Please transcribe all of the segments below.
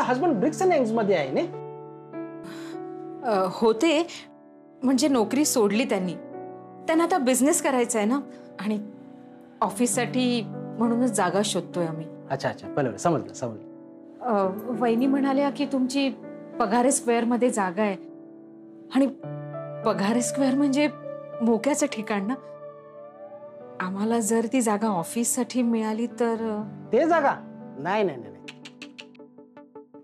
Husband BRICS and eggs मध्ये आहे ना? होते, म्हणजे नोकरी सोडली त्यांनी. त्यांना आता बिझनेस करायचा आहे ना, आणि ऑफिससाठी म्हणूनच जागा शोधतोय आम्ही. अच्छा अच्छा, बरोबर, समजलं समजलं. वहिनी म्हणाल्या की तुमची पगारे स्क्वेअर मध्ये जागा आहे, आणि पगारे स्क्वेअर म्हणजे मोक्याचं ठिकाण ना. आम्हाला जर ती जागा ऑफिससाठी मिळाली तर. ते जागा नाही नाही नाही,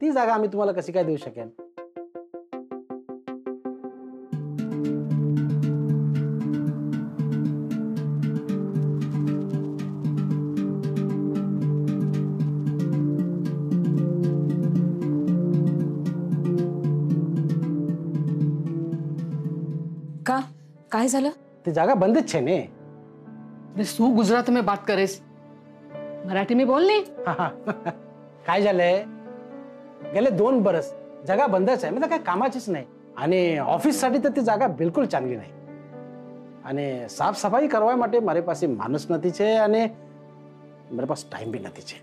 ती जागा आम्ही तुम्हाला कशी काय देऊ शकेल? का, काय झालं? ती जागा बंदच छे ने. तू गुजरात में बात करेस, मराठी में बोल नहीं. काय झालंय, गेले 2 बरस जागा बंदच आहे, म्हणजे काय कामाचीच नाही. आणि ऑफिस साठी तर ती जागा बिलकुल चांगली नाही. आणि साफसफाई करवाय માટે મારી પાસે માણસ નથી છે, અને मेरे पास टाइम भी નથી છે.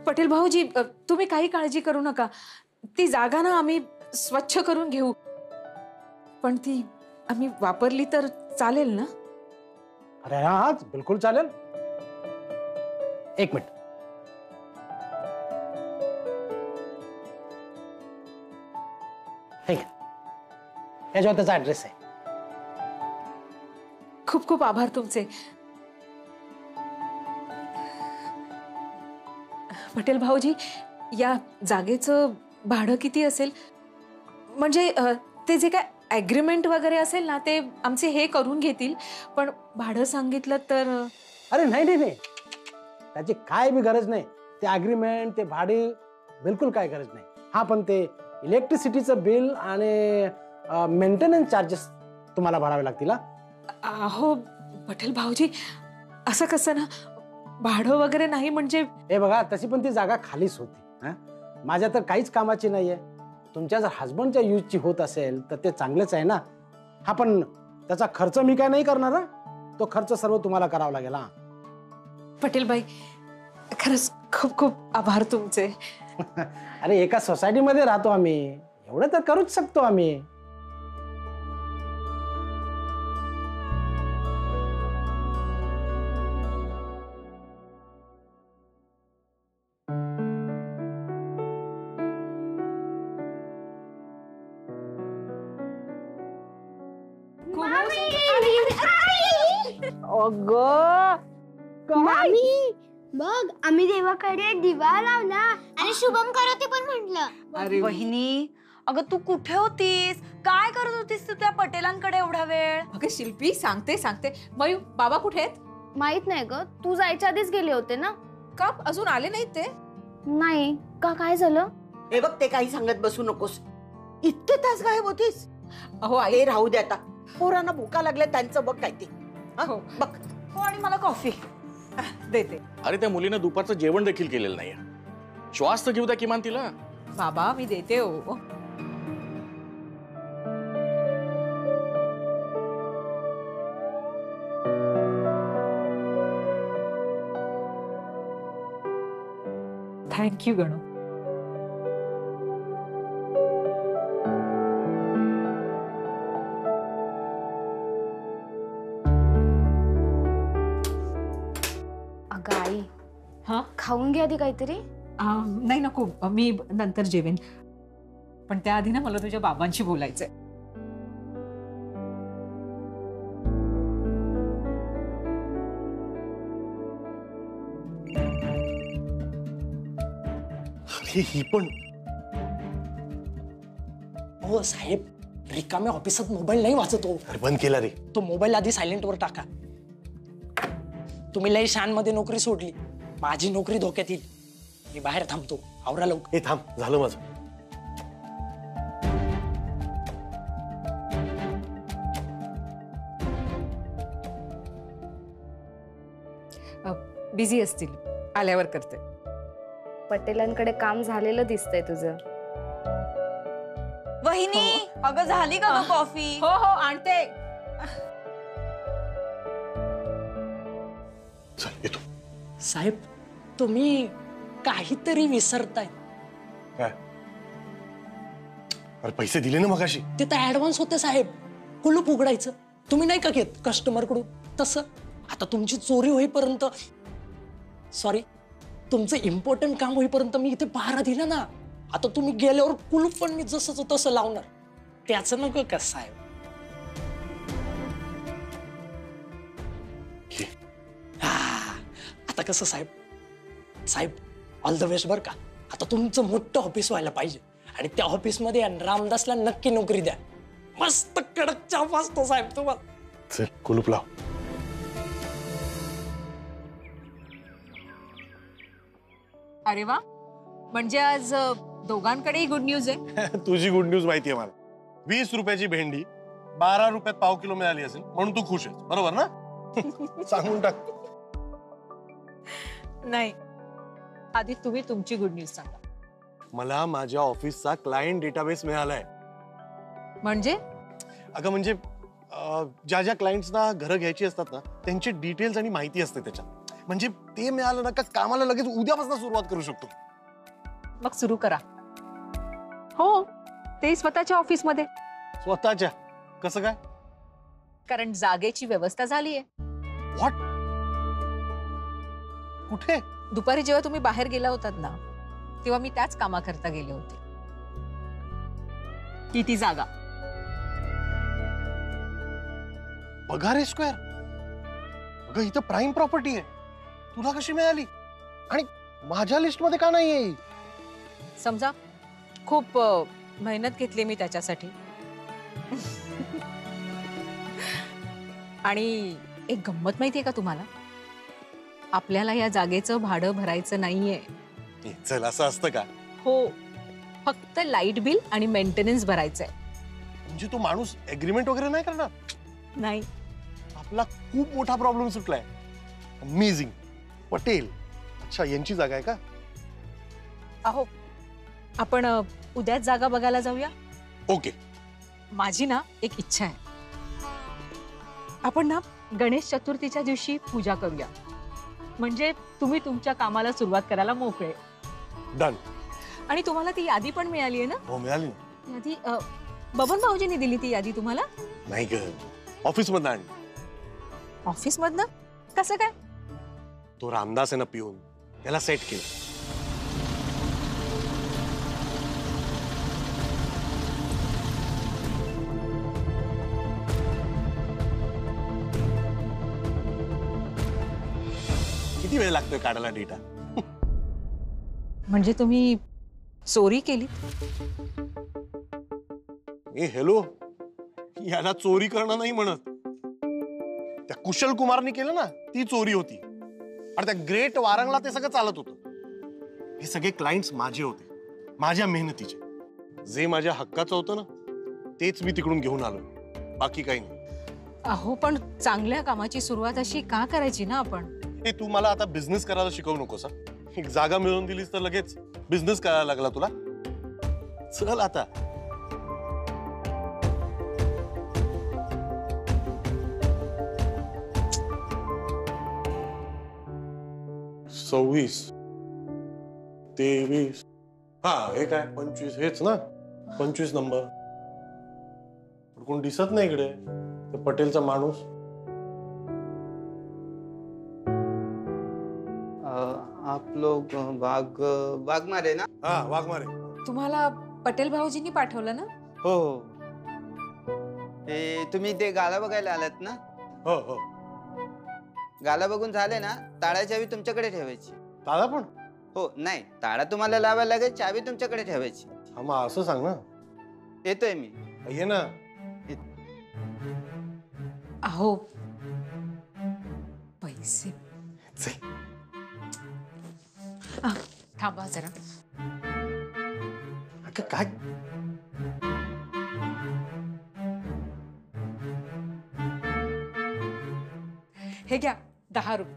पटेल भाऊजी, तुम्ही काही काळजी करू नका. ती जागा ना आम्ही स्वच्छ करून घेऊ, पण ती आम्ही वापरली तर चालेल ना? अरे हाँ, बिल्कुल चालेल. एक मिनिट. ठीक आहे, याच्यावर त्याचा ऍड्रेस आहे. खूप खूप आभार तुमचे. पटेल भाऊजी, या जागेचं भाडं किती असेल? म्हणजे ते जे काय ॲग्रीमेंट वगैरे असेल ना, ते आमचे हे करून घेतील, पण भाडं सांगितलं तर. अरे नाही नाही नाही, त्याची काय बी गरज नाही. ते ॲग्रीमेंट, ते भाडे बिलकुल काय गरज नाही. हा, पण ते इलेक्ट्रिसिटीचं बिल आणि मेंटेनन्स चार्जेस तुम्हाला भरावे लागतील. अहो पटेल भाऊजी, असं कसं ना, भाडं वगैरे नाही म्हणजे. हे बघा, तशी पण ती जागा खालीच होती. माझ्या तर काहीच कामाची नाहीये. तुमच्या जर हस्बंडच्या यूजची होत असेल तर ते चांगलेच आहे ना. हा, पण त्याचा खर्च मी काय नाही करणार. तो खर्च सर्व तुम्हाला करावा लागेल. पटेल बाई, खरंच खूप खूप आभार तुमचे. अरे, एका सोसायटीमध्ये राहतो आम्ही, एवढं तर करूच शकतो आम्ही. मामी, बघ आम्ही देवाकडे दिवा लावला आणि शुभम करोती पण म्हटलं. अरे वहिनी, अगं तू कुठे होतीस? काय करत होतीस तू त्या पटेलांकडे एवढा वेळ? अगं शिल्पी, सांगते सांगते. मयू, बाबा कुठे आहेत? माहित नाही ग, तू जायच्या आधीच गेले होते ना. का अजून आले नाहीत ते? नाही का, काय झालं? हे बघ, ते काही सांगत बसू नकोस. इतके तास गायब होतीस. अहो आई, ते राहू दे आता. पोरांना भुका लागल्या, त्यांचं बघ काय ते. बघ. हो, आणि मला कॉफी देते. अरे, त्या मुलीनं दुपारचं जेवण देखील केलेलं नाहीये. श्वास तर घेऊ द्या किमान तिला. बाबा, मी देते हो. थँक्यू गणू. अगं आई, हा, खाऊन घ्या आधी काहीतरी. नाही नको, मी नंतर जेवेन. पण त्याआधी ना मला तुझ्या बाबांशी बोलायचंय. अरे, ही पण. हो साहेब, रिकाम्या ऑफिसात मोबाईल नाही वाचतो. अरे, बंद केला रे. तो मोबाईल आधी सायलेंट वर टाका. तुम्ही लई शान मध्ये नोकरी सोडली, माझी नोकरी धोक्यात येईल. मी बाहेर थांबतो, आवरा लवकर. हे थांब, झालं माझं. बिझी असतील, आल्यावर करते. पटेलांकडे काम झालेलं दिसतंय तुझं. वहिनी, अगं झाली का गं कॉफी? हो हो, आणते. चल, येतो. साहेब, तुम्ही काहीतरी विसरताय. काय? अरे पैसे दिले ना मगाशी. ते तर ऍडव्हान्स होते साहेब. कुलूप उघडायचं तुम्ही नाही का घेत कस्टमर कडून तसं. आता तुमची चोरी होईपर्यंत, सॉरी, तुमचं इम्पॉर्टंट काम होईपर्यंत मी इथे पहारा दिला ना. आता तुम्ही गेल्यावर कुलूप पण मी जसंच तसं लावणार. त्याचं नको का साहेब? आता कसं साहेब, साहेब ऑल द बेस्ट बर का. आता तुमचं मोठं ऑफिस व्हायला पाहिजे आणि त्या ऑफिसमध्ये रामदासला नक्की नोकरी द्या. मस्त कडक चाप असतो साहेब तुम्हाला. चल कुलूप लाव. अरे वा, म्हणजे आज दोघांकडेही गुड न्यूज आहे. तुझी गुड न्यूज माहितीये मला. 20 रुपयाची भेंडी 12 रुपयात पाव किलो मिळाली असेल म्हणून तू खुश आहेस, बरोबर ना? सांगून टाक. नाही, आधी तुम्ही तुमची गुड न्यूज सांगा. मला माझ्या ऑफिसचा क्लायंट डेटाबेस मिळालाय. म्हणजे अगं म्हणजे ज्या ज्या क्लायंट्सना घरं घ्यायची असतात ना त्यांची डिटेल्स आणि माहिती असते त्याच्यात. म्हणजे ते मिळालं ना का कामाला लगेच उद्यापासून सुरुवात करू शकतो. मग सुरू करा. हो, ते स्वतःच्या ऑफिसमध्ये. स्वतःच्या? कसं काय? कारण जागेची व्यवस्था झालीये. व्हॉट? कुठे? दुपारी जेव्हा तुम्ही बाहेर गेला होतात ना तेव्हा मी त्याच कामाकरता गेले होते. ती जागा पगारे स्क्वेअर. अगं इथं प्राईम प्रॉपर्टी आहे. तुला कशी मिळाली आणि माझ्या लिस्ट मध्ये का नाहीये? समजा खूप मेहनत घेतली मी त्याच्यासाठी. आणि एक गंमत माहितीये का तुम्हाला? आपल्याला या जागेचं भाडं भरायचं नाहीये. चल असं असतं का? हो, फक्त लाईट बिल आणि मेंटेनन्स भरायचंय. म्हणजे तो माणूस एग्रीमेंट वगैरे नाही करणार? नाही. आपला खूप मोठा प्रॉब्लेम सुटलाय. अमेझिंग. पटेल, अच्छा यांची जागा आहे का? अहो, आपण उद्याच जागा बघायला जाऊया. ओके. माझी ना एक इच्छा आहे. आपण ना गणेश चतुर्थीच्या दिवशी पूजा करूया. म्हणजे तुम्ही तुमच्या कामाला सुरुवात करायला मोकळे. डन. आणि तुम्हाला ती यादी पण मिळाली आहे ना? हो मिळाली ना. यादी बबन भाऊजींनी दिली ती यादी तुम्हाला? नाही ग, ऑफिस मधनं आणली. ऑफिस मधनं? कसं काय? तो रामदास आहे ना पिऊन, त्याला सेट केलं. किती वेळ लागतोय काढायला डेटा? म्हणजे तुम्ही चोरी केली? ए हॅलो, याला चोरी करणं नाही म्हणत. त्या कुशल कुमारनी केलं ना ती चोरी होती. आणि त्या ग्रेट वारंगला ते सगळं चालत होतं. हे सगळे क्लायंट्स माझे होते, माझ्या मेहनतीचे. जे माझ्या हक्काचं होतं ना तेच मी तिकडून घेऊन आलो, बाकी काही नाही. अहो पण चांगल्या कामाची सुरुवात अशी का करायची ना आपण? हे तू मला आता बिझनेस करायला शिकवू नकोस. एक जागा मिळवून दिलीस तर लगेच बिझनेस करायला लागला तुला. चल आता. सव्वीस 23 हा हे काय 25 हेच ना 25 नंबर. कोण दिसत नाही इकडे. ते पटेलचा माणूस. आप लोग वाघमारे ना? हा वाघमारे. तुम्हाला पटेल भाऊजींनी पाठवलं ना? हो हो. तुम्ही ते गाला बघायला आलात ना? हो हो. गाला बघून झाले ना ताळा चावी तुमच्याकडे ठेवायची. ताळा पण? हो नाही, ताळा तुम्हाला लावायला लागेल, चावी तुमच्याकडे ठेवायची. हा मग असं सांग ना. येतोय मी. ये ना. अहो पैसे थांबा जरा. काय हे घ्या 10 रुपये.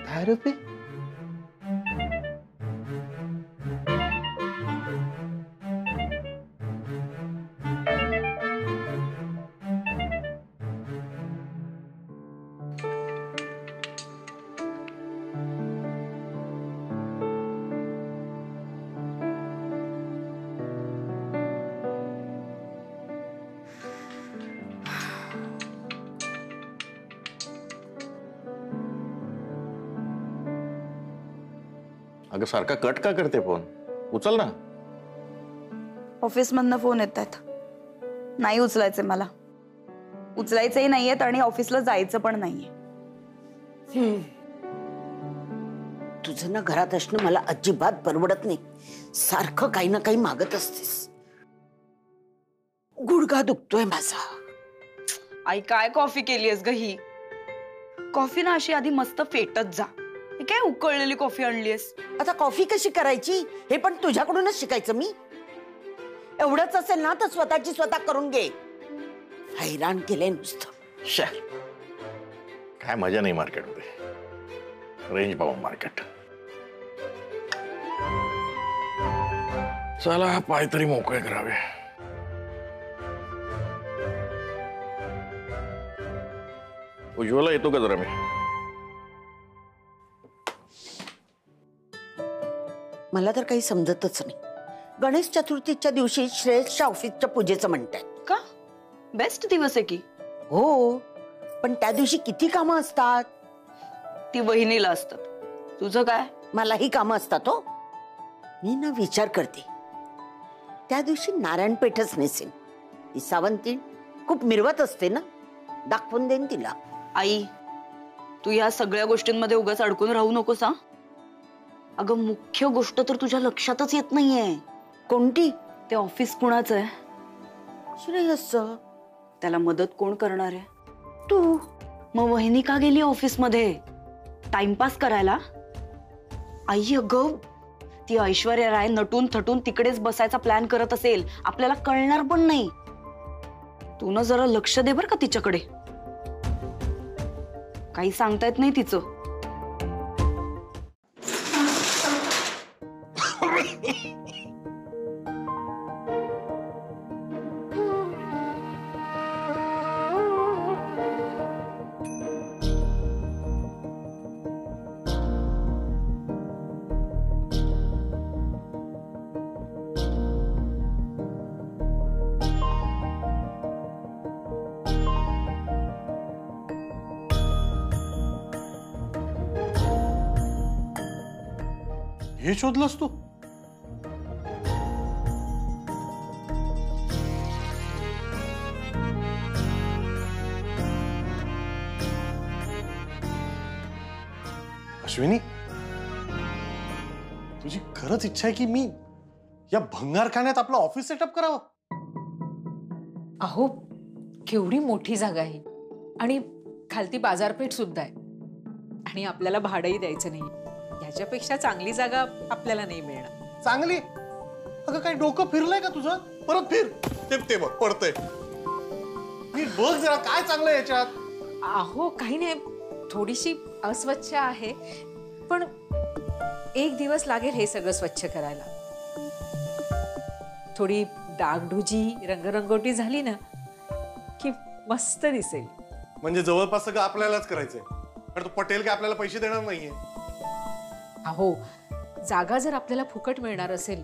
10 रुपये? अगं सारखा कट का करते फोन? उचल ना. ऑफिस मधनं फोन येत आहेत. नाही उचलायचे मला. उचलायचंही नाहीयेत आणि ऑफिसला जायचं पण नाहीये. तुझं ना घरात असणं मला अजिबात परवडत नाही. सारखं काही ना काही मागत असतेस. गुडघा दुखतोय माझा. आई काय कॉफी केलीयस ग ही? कॉफी ना अशी आधी मस्त फेटत जा. हे काय उकळलेली कॉफी आणलीयस? आता कॉफी कशी करायची हे पण तुझ्याकडूनच शिकायचं मी. एवढंच असेल ना तर स्वतःची स्वतः करून घे. हैराण केलंय नुसतं. शर काय मजा नाही मार्केटमध्ये. Range bound market. चला पाय तरी मोकळे करावे. उज्ज्वला येतो का जरा मी? मला तर काही समजतच नाही. गणेश चतुर्थीच्या दिवशी श्रेयसच्या ऑफिसच्या पूजेचं म्हणताय का? बेस्ट दिवस आहे की. हो पण त्या दिवशी किती कामं असतात. ती वहिनीला असतात. तुझं काय? मलाही कामं असतात हो. मी ना विचार करते त्या दिवशी नारायणपेठच नेसेन. ती सावंतीण खूप मिरवत असते ना. दाखवून देईन तिला. आई तू या सगळ्या गोष्टींमध्ये उगाच अडकून राहू नकोस हा. अगं मुख्य गोष्ट तर तुझ्या लक्षातच येत नाहीये. कोणती? ते ऑफिस कुणाचं आहे? श्रेयसचं. त्याला मदत कोण करणार आहे? तू. मग वहिनी का गेली ऑफिस मध्ये? टाइमपास करायला? आई अगं ती ऐश्वर्या राय नटून थटून तिकडेच बसायचा प्लॅन करत असेल. आपल्याला कळणार पण नाही. तू ना जरा लक्ष दे बर का तिच्याकडे. काही सांगता येत नाही तिचं. हे शोधलंस तू? अश्विनी तुझी खरंच इच्छा आहे की मी या भंगारखान्यात आपलं ऑफिस सेटअप करावं? अहो केवढी मोठी जागा आहे आणि खालती बाजारपेठ सुद्धा आहे आणि आपल्याला भाडंही द्यायचं नाही. याच्यापेक्षा चांगली जागा आपल्याला नाही मिळणार. चांगली? अगं काय डोकं फिरलंय का तुझं? परत फिर. ते बघ पडतंय. नीट बघ जरा काय चांगलं याच्यात. अहो काही नाही, थोडीशी अस्वच्छ आहे पण एक दिवस लागेल हे सगळं स्वच्छ करायला. थोडी डागडुजी रंगरंगोटी झाली ना की मस्त दिसेल. म्हणजे जवळपास सगळं आपल्यालाच करायचंय आणि तो पटेल काय आपल्याला पैसे देणार नाहीये. अहो जागा जर आपल्याला फुकट मिळणार असेल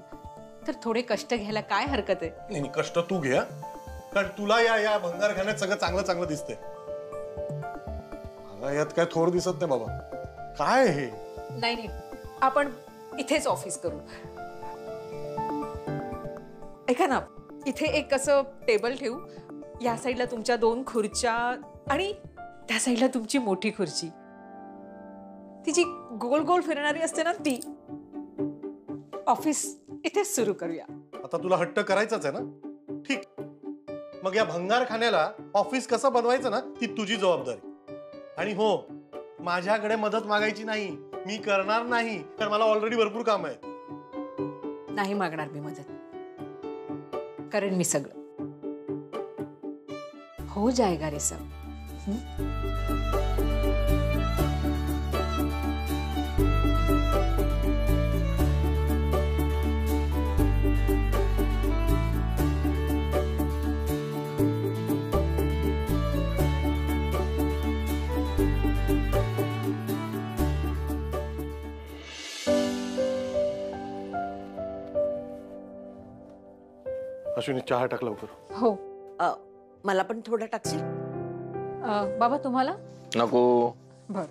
तर थोडे कष्ट घ्यायला काय हरकत आहे? नाही कष्ट तू घे कारण तुला या भंगारखान्यात सगळं चांगलं चांगलं दिसतंय. मला यात काय थोडं दिसत नाही बाबा. काय हे? नाही नाही आपण इथेच ऑफिस करू. ऐका ना इथे एक असं टेबल ठेवू. या साईडला तुमच्या 2 खुर्च्या आणि त्या साईडला तुमची मोठी खुर्ची. ती जी गोल गोल फिरणारी असते ना ती. ऑफिस इथेच सुरू करूया. आता तुला हट्ट करायचाच आहे ना? ठीक. मग या भंगारखान्याला ऑफिस कसं बनवायचं ना ती तुझी जबाबदारी. आणि हो माझ्याकडे मदत मागायची नाही. मी करणार नाही कारण मला ऑलरेडी भरपूर काम आहे. नाही मागणार मी मदत. करेन मी सगळं. हो जाएगा रे सब. अश्विनी चहा टाक लवकर. हो. मला पण थोडं टाकशील? बाबा तुम्हाला? नको. बर.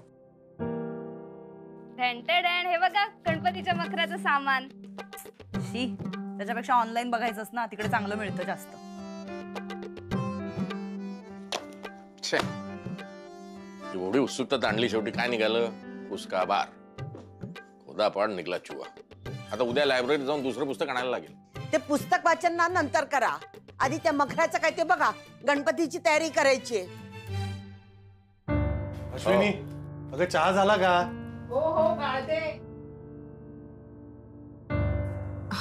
भेंटेड हे बघा गणपतीच्या मखराचं सामान. शी, त्याच्यापेक्षा ऑनलाईन बघायचंच ना, तिकडे चांगलं मिळतं जास्त. छे, एवढी उत्सुकता आणली, शेवटी काय निघालं? उसका बार खुदा पाड निघला चुवा. आता उद्या लायब्ररीत जाऊन दुसरं पुस्तक आणायला लागेल. ते पुस्तक वाचन ना नंतर करा, आधी त्या मखराचं काय ते बघा. गणपतीची तयारी करायची. अश्विनी, अगं चहा झाला का? हो हो गाळते.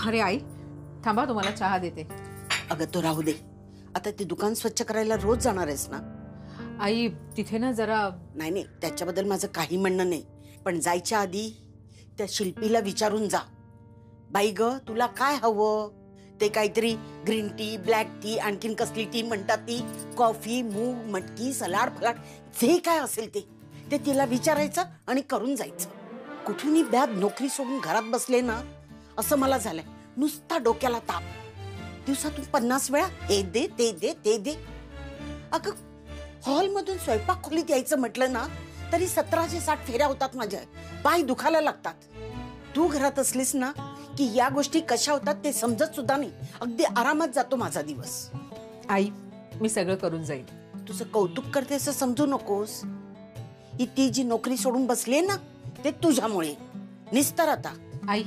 अरे आई थांबा, तुम्हाला चहा देते. अगं तो राहू दे, आता ते दुकान स्वच्छ करायला रोज जाणार आहेस ना? आई तिथे ना जरा. नाही नाही, त्याच्याबद्दल माझं काही म्हणणं नाही, पण जायच्या आधी त्या शिल्पीला विचारून जा. बाई ग, तुला काय हवं? ते काहीतरी ग्रीन टी, ब्लॅक टी, आणखीन कसली टी म्हणतात ती, कॉफी, मूग, मटकी, सलाड फलाड, जे काय असेल ते तिला विचारायचं आणि करून जायचं. कुठूनही ब्याद नोकरी सोडून घरात बसले ना, असं मला झालंय. नुसता डोक्याला ताप. दिवसातून 50 वेळा हे दे, ते दे, ते दे. अगं हॉलमधून स्वयंपाक खोलीत यायचं म्हटलं ना तरी 1760 फेऱ्या होतात माझ्या. पाय दुखायला लागतात. तू घरात असलीस ना की या गोष्टी कशा होतात ते समजत सुद्धा नाही. अगदी आरामात जातो माझा दिवस. आई मी सगळं करून जाईल. तुझं कौतुक करते असं समजू नकोस. ही ती जी नोकरी सोडून बसली ना ते तुझ्यामुळे. निस्तर आता. आई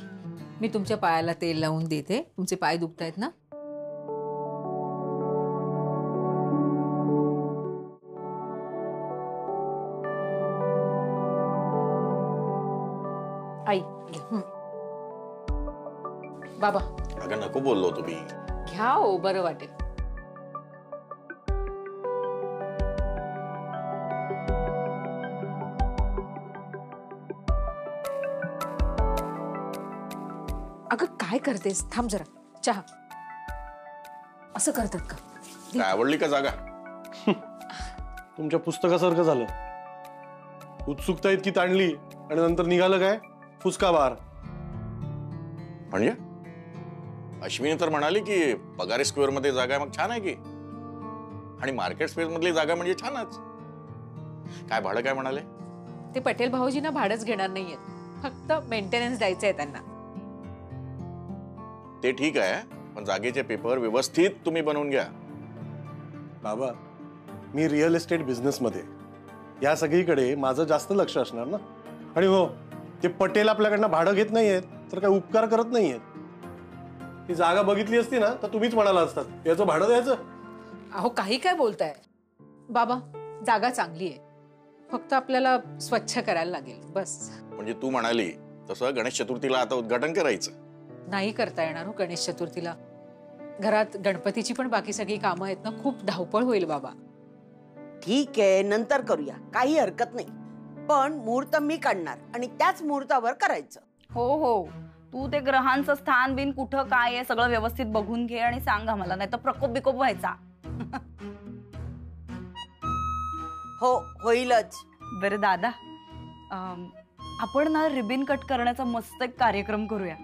मी तुमच्या पायाला तेल लावून देते. तुमचे पाय दुखतायत ना? आई बाबा. अगं नको बोललो तुम्ही. घ्या हो, बरं वाटेल. अगं काय करतेस? थांब जरा. चहा. असं करतात का? काय आवडली का जागा? तुमच्या पुस्तकासारखं झालं. उत्सुकता इतकी ताणली आणि नंतर निघालं काय? फुसका बार. म्हणजे अश्विनी तर म्हणाली की पगारी स्क्वेअर मध्ये जागा आहे, मग छान आहे की. आणि मार्केट स्पेस मधली जागा म्हणजे छानच. काय भाडं काय म्हणाले? ते पटेल भाऊजींना भाडंच घेणार नाहीये, फक्त मेंटेनन्स द्यायचं आहे त्यांना. ते ठीक आहे, पण जागेचे पेपर व्यवस्थित तुम्ही बनवून घ्या. बाबा, मी रिअल एस्टेट बिझनेस मध्ये, या सगळीकडे माझं जास्त लक्ष असणार ना. आणि हो, ते पटेल आपल्याकडनं भाडं घेत नाहीयेत तर काय उपकार करत नाहीयेत. ती जागा बघितली असती ना तर तुम्हीच म्हणाला असतात याचं भाडं द्यायचं. अहो काही काय बोलताय बाबा. जागा चांगली आहे, फक्त आपल्याला स्वच्छ करायला लागेल बस. म्हणजे तू म्हणाली तसं गणेश चतुर्थीला आता उद्घाटन करायचं. नाही करता येणार हो गणेश चतुर्थीला. घरात गणपतीची पण बाकी सगळी कामं आहेत ना, खूप धावपळ होईल बाबा. ठीक आहे, नंतर करूया, काही हरकत नाही. पण मुहूर्त मी काढणार आणि त्याच मुहूर्तावर करायचं. हो हो, तू ते ग्रहांचं स्थान बिन कुठं काय आहे सगळं व्यवस्थित बघून घे आणि सांगा मला, नाही तर प्रकोप बिकोप व्हायचा. हो, होईलच. बरं दादा, आपण ना रिबिन कट करण्याचा मस्त एक कार्यक्रम करूया.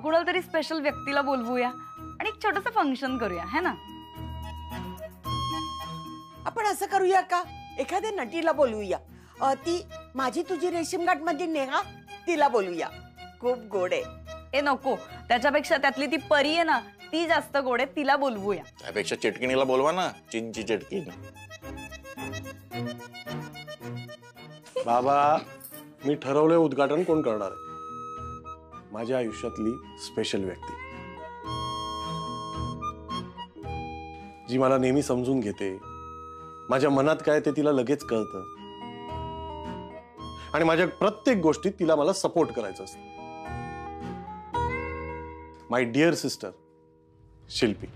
कोणाला तरी स्पेशल व्यक्तीला बोलवूया आणि एक छोटंसं फंक्शन करूया, है ना? आपण असं करूया का, एखाद्या नटीला बोलवूया. ती माझी तुझी रेशीमगाठ मध्ये नेहा, तिला बोलूया. खूप गोड आहे. ए नको, त्याच्यापेक्षा त्यातली ती परी आहे ना ती जास्त गोड आहे, तिला बोलवूया. त्यापेक्षा चटकिणीला बोलवा ना, चिंची चटकीण. बाबा, मी ठरवलंय उद्घाटन कोण करणार आहे. माझ्या आयुष्यातली स्पेशल व्यक्ती, जी मला नेहमी समजून घेते. माझ्या मनात काय ते तिला लगेच कळतं आणि माझ्या प्रत्येक गोष्टीत तिला मला सपोर्ट करायचं असतं. My dear sister Shilpi.